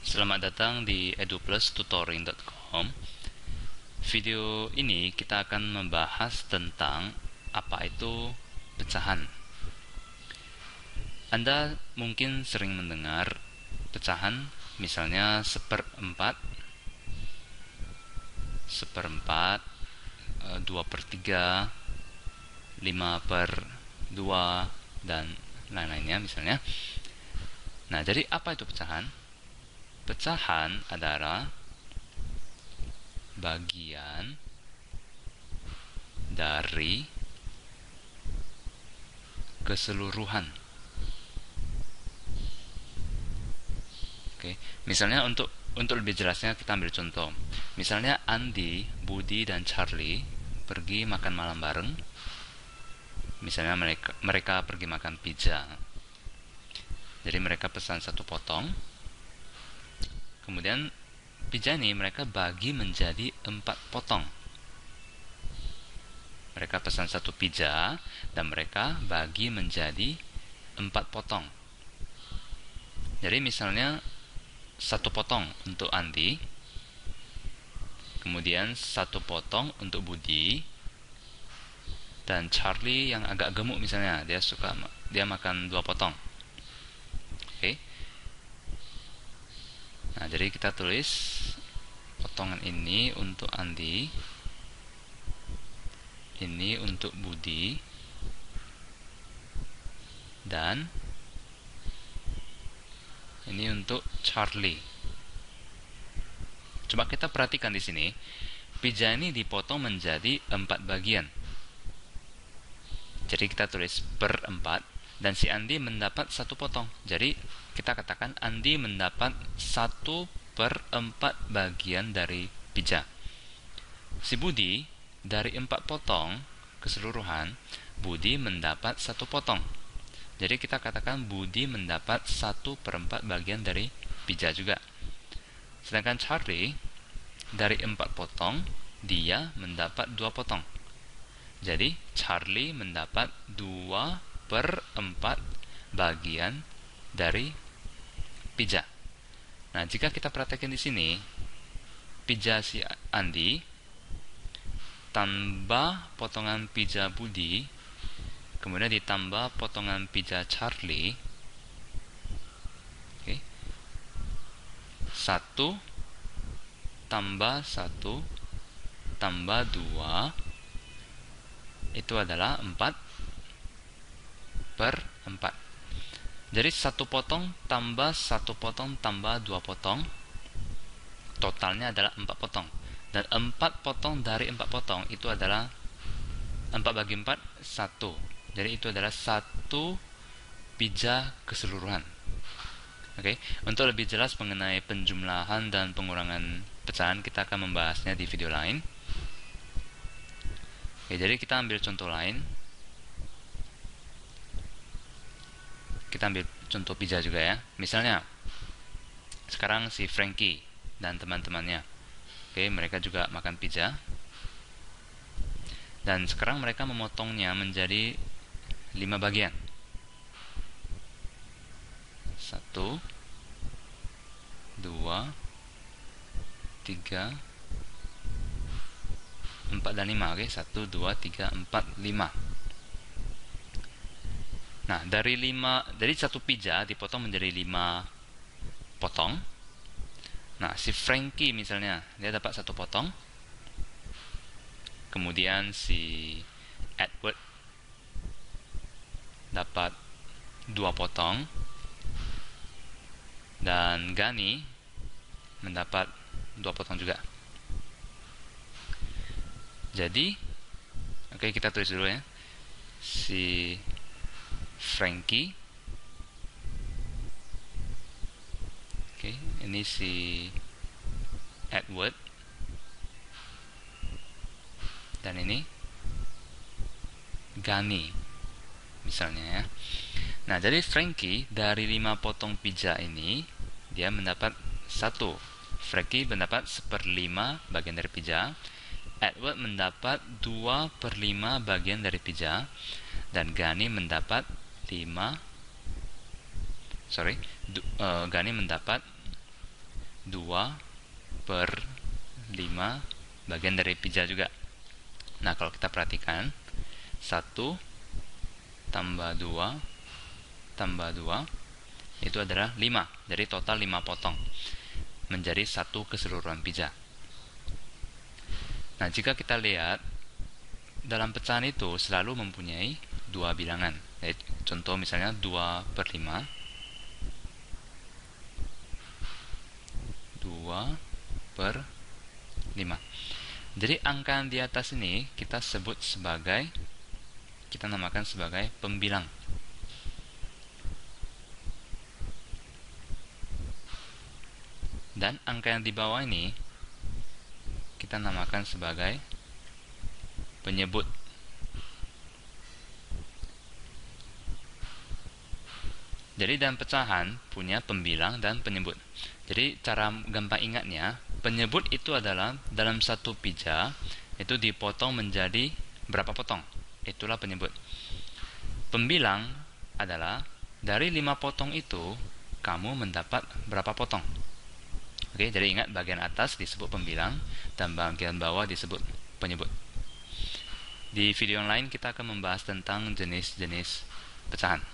Selamat datang di eduplustutoring.com. Video ini kita akan membahas tentang apa itu pecahan. Anda mungkin sering mendengar pecahan, misalnya seperempat, seperempat, 2/3, 5/2, dan lain-lainnya misalnya. Nah, jadi apa itu pecahan? Pecahan adalah bagian dari keseluruhan. Oke, misalnya untuk lebih jelasnya kita ambil contoh. Misalnya Andi, Budi, dan Charlie pergi makan malam bareng. Misalnya mereka pergi makan pizza. Jadi mereka pesan 1 potong. Kemudian pizza ini mereka bagi menjadi 4 potong. Mereka pesan 1 pizza dan mereka bagi menjadi 4 potong. Jadi misalnya 1 potong untuk Andi, kemudian 1 potong untuk Budi, dan Charlie yang agak gemuk misalnya, dia makan 2 potong. Oke. Nah, jadi kita tulis potongan ini untuk Andi, ini untuk Budi, dan ini untuk Charlie. Coba kita perhatikan di sini, pizza ini dipotong menjadi 4 bagian. Jadi kita tulis per 4, dan si Andi mendapat 1 potong. Jadi kita katakan Andi mendapat 1/4 bagian dari pizza. Si Budi, dari 4 potong keseluruhan, Budi mendapat 1 potong. Jadi kita katakan Budi mendapat 1/4 bagian dari pizza juga. Sedangkan Charlie, dari 4 potong, dia mendapat 2 potong. Jadi Charlie mendapat 2/4 bagian dari pizza. Nah, jika kita perhatikan di sini, pizza si Andi tambah potongan pizza Budi, kemudian ditambah potongan pizza Charlie, oke, 1 tambah 1 tambah 2 itu adalah 4/4. Jadi 1 potong tambah 1 potong tambah 2 potong, totalnya adalah 4 potong. Dan 4 potong dari 4 potong itu adalah 4 bagi 4, 1. Jadi itu adalah 1 pizza keseluruhan. Oke, untuk lebih jelas mengenai penjumlahan dan pengurangan pecahan, kita akan membahasnya di video lain. Oke, jadi kita ambil contoh lain. Kita ambil contoh pizza juga ya. Misalnya, sekarang si Frankie dan teman-temannya. Oke, mereka juga makan pizza. Dan sekarang mereka memotongnya menjadi 5 bagian. 1, 2, 3, 4, dan 5. Oke, 1, 2, 3, 4, 5. Nah, dari 1 pizza dipotong menjadi 5 potong. Nah, si Frankie misalnya, dia dapat 1 potong. Kemudian si Edward dapat 2 potong. Dan Gani mendapat 2 potong juga. Jadi, oke, kita tulis dulu ya. Si Frankie, oke, ini si Edward, dan ini Gani misalnya ya. Nah, jadi Frankie dari 5 potong pizza ini dia mendapat 1. Frankie mendapat 1/5 bagian dari pizza. Edward mendapat 2/5 bagian dari pizza, dan Gani mendapat 5 Gani mendapat 2 per 5 bagian dari pija juga. Nah, kalau kita perhatikan 1 tambah 2 tambah 2 itu adalah 5. Jadi total 5 potong menjadi satu keseluruhan pija. Nah, jika kita lihat dalam pecahan itu selalu mempunyai dua bilangan. Contoh misalnya 2 per 5, 2 per 5. Jadi angka yang di atas ini kita sebut sebagai, kita namakan sebagai pembilang. Dan angka yang di bawah ini kita namakan sebagai penyebut. Jadi dalam pecahan punya pembilang dan penyebut. Jadi cara gampang ingatnya, penyebut itu adalah dalam satu pija itu dipotong menjadi berapa potong. Itulah penyebut. Pembilang adalah dari 5 potong itu kamu mendapat berapa potong. Oke, jadi ingat bagian atas disebut pembilang dan bagian bawah disebut penyebut. Di video yang lain kita akan membahas tentang jenis-jenis pecahan.